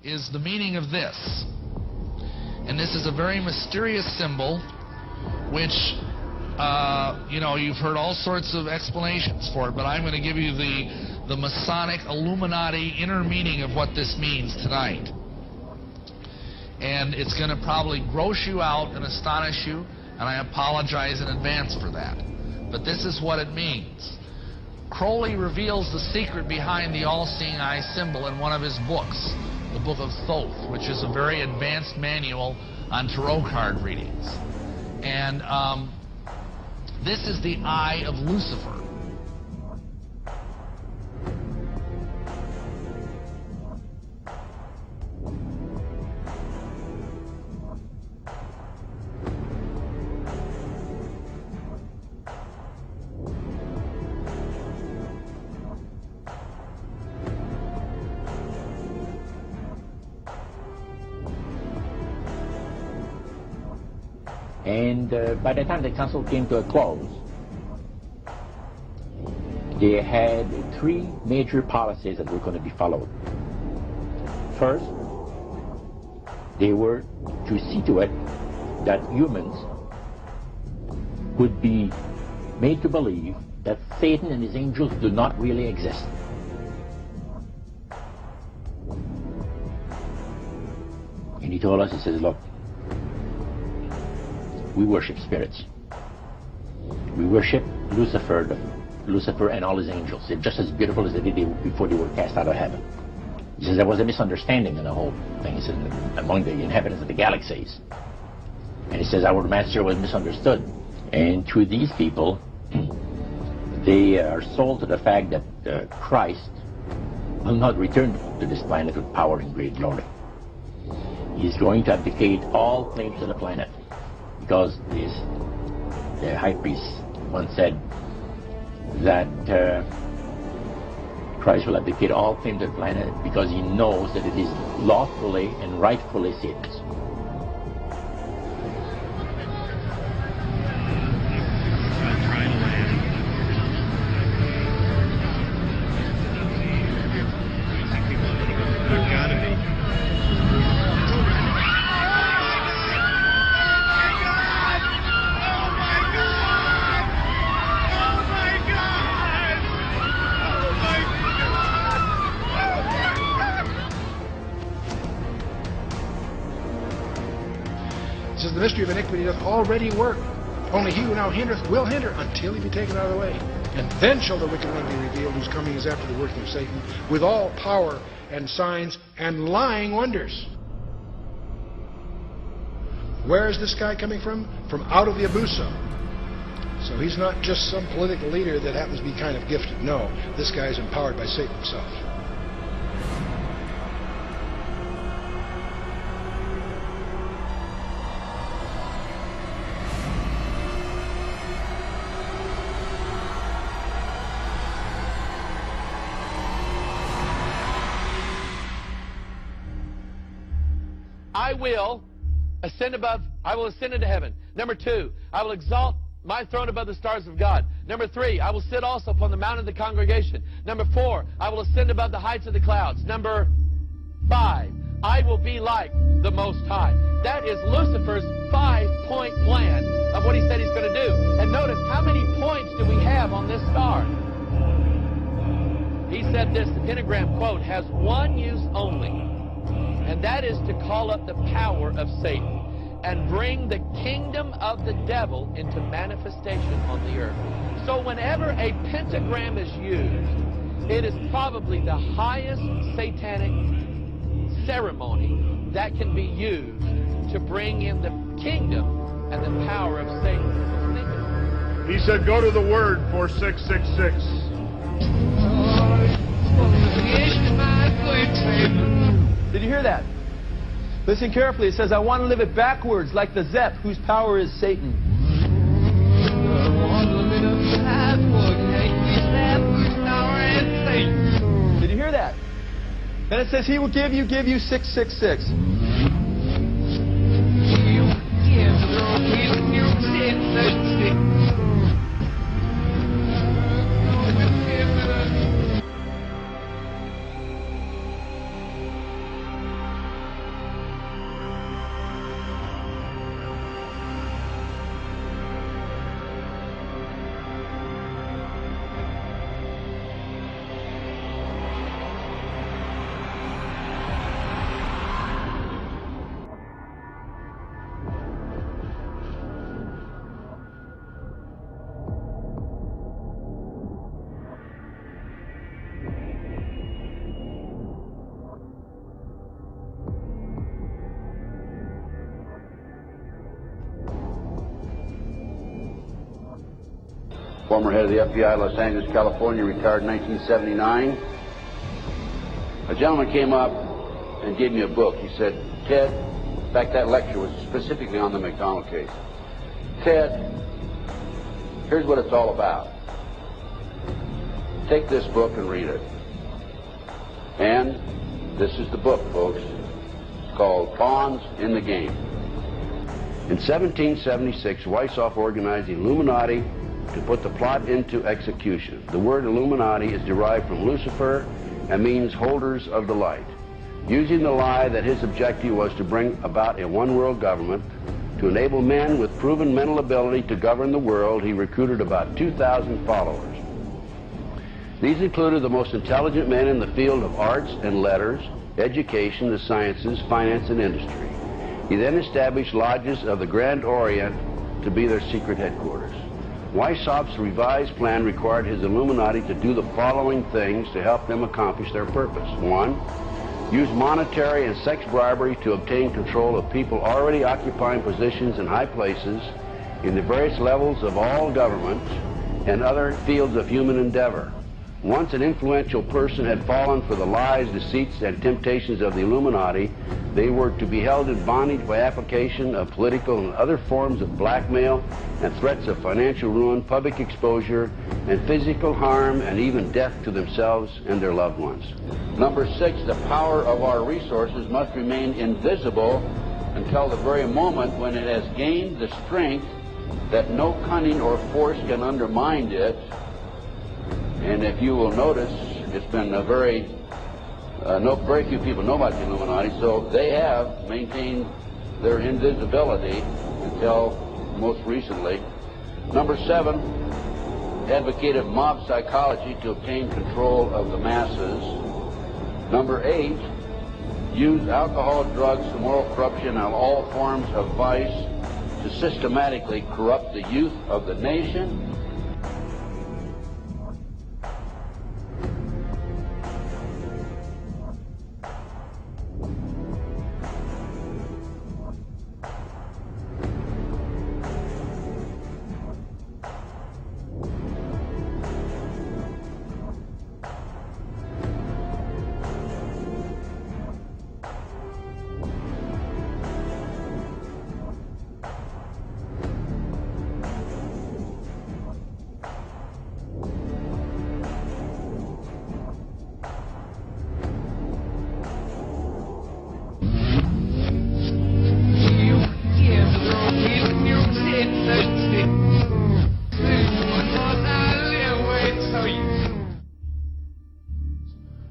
is the meaning of this. And this is a very mysterious symbol, which, you know, you've heard all sorts of explanations for it, but I'm going to give you the Masonic Illuminati inner meaning of what this means tonight. And it's going to probably gross you out and astonish you, and I apologize in advance for that. But this is what it means. Crowley reveals the secret behind the all-seeing eye symbol in one of his books, the Book of Thoth, which is a very advanced manual on tarot card readings. And this is the eye of Lucifer. And by the time the council came to a close, they had three major policies that were going to be followed. First, they were to see to it that humans would be made to believe that Satan and his angels do not really exist. And he told us, he says, look, we worship spirits. We worship Lucifer and all his angels. They're just as beautiful as they did before they were cast out of heaven. He says there was a misunderstanding in the whole thing. He says among the inhabitants of the galaxies. And he says our master was misunderstood. And to these people, they are sold to the fact that Christ will not return to this planet with power and great glory. He's going to abdicate all claims to the planet. Because the high priest once said that Christ will abdicate all claim to the planet because he knows that it is lawfully and rightfully Satan's. Says the mystery of iniquity doth already work. Only he who now hindereth will hinder until he be taken out of the way. And then shall the wicked one be revealed, whose coming is after the working of Satan, with all power and signs and lying wonders. Where is this guy coming from? From out of the Abusa. So he's not just some political leader that happens to be kind of gifted. No, this guy is empowered by Satan himself. I will ascend into heaven. Number 2, I will exalt my throne above the stars of God. Number 3, I will sit also upon the mount of the congregation. Number 4, I will ascend above the heights of the clouds. Number 5, I will be like the Most High. That is Lucifer's 5-point plan of what he said he's going to do. And notice, how many points do we have on this star? He said this, the pentagram, quote, has one use only. And that is to call up the power of Satan and bring the kingdom of the devil into manifestation on the earth. So whenever a pentagram is used, it is probably the highest satanic ceremony that can be used to bring in the kingdom and the power of Satan. He said, go to the word for 666. Did you hear that? Listen carefully. It says, I want to live it backwards like the Zep, whose power is Satan. Did you hear that? Then it says, he will give you 666. former head of the FBI, Los Angeles, California, retired in 1979. A gentleman came up and gave me a book. He said, Ted, in fact, that lecture was specifically on the McDonald case. Ted, here's what it's all about. Take this book and read it. And this is the book, folks. It's called Pawns in the Game. In 1776, Weishaupt organized the Illuminati to put the plot into execution. The word Illuminati is derived from Lucifer and means holders of the light. Using the lie that his objective was to bring about a one-world government, to enable men with proven mental ability to govern the world, he recruited about 2,000 followers. These included the most intelligent men in the field of arts and letters, education, the sciences, finance, and industry. He then established lodges of the Grand Orient to be their secret headquarters. Weishaupt's revised plan required his Illuminati to do the following things to help them accomplish their purpose. 1. Use monetary and sex bribery to obtain control of people already occupying positions in high places in the various levels of all governments and other fields of human endeavor. Once an influential person had fallen for the lies, deceits, and temptations of the Illuminati, they were to be held in bondage by application of political and other forms of blackmail and threats of financial ruin, public exposure, and physical harm, and even death to themselves and their loved ones. Number 6, the power of our resources must remain invisible until the very moment when it has gained the strength that no cunning or force can undermine it. And if you will notice, it's been a very few people know about the Illuminati, so they have maintained their invisibility until most recently. Number 7, advocated mob psychology to obtain control of the masses. Number 8, use alcohol, drugs, moral corruption, and all forms of vice to systematically corrupt the youth of the nation.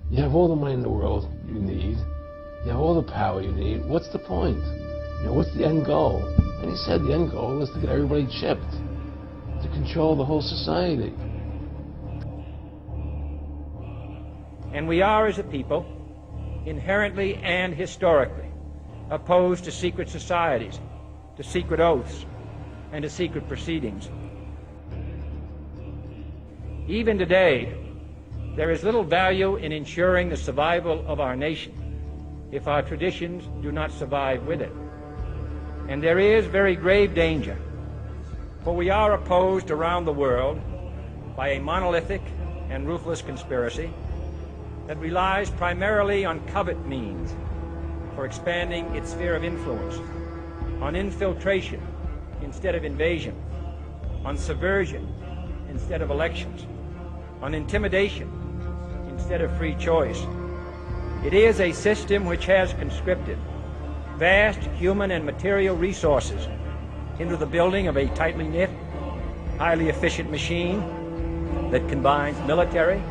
You have all the money in the world you need. You have all the power you need. What's the point? What's the end goal? And he said the end goal is to get everybody chipped, to control the whole society. And we are, as a people, inherently and historically opposed to secret societies, to secret oaths, and to secret proceedings. Even today, there is little value in ensuring the survival of our nation if our traditions do not survive with it. And there is very grave danger, for we are opposed around the world by a monolithic and ruthless conspiracy that relies primarily on covert means for expanding its sphere of influence, on infiltration instead of invasion, on subversion instead of elections, on intimidation instead of free choice. It is a system which has conscripted vast human and material resources into the building of a tightly knit, highly efficient machine that combines military,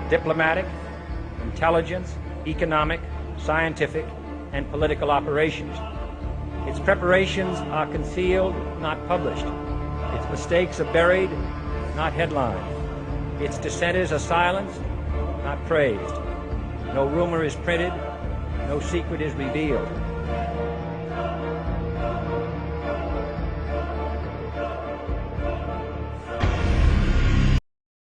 diplomatic, intelligence, economic, scientific, and political operations. Its preparations are concealed, not published. Its mistakes are buried, not headlined. Its dissenters are silenced, not praised. No rumor is printed, no secret is revealed.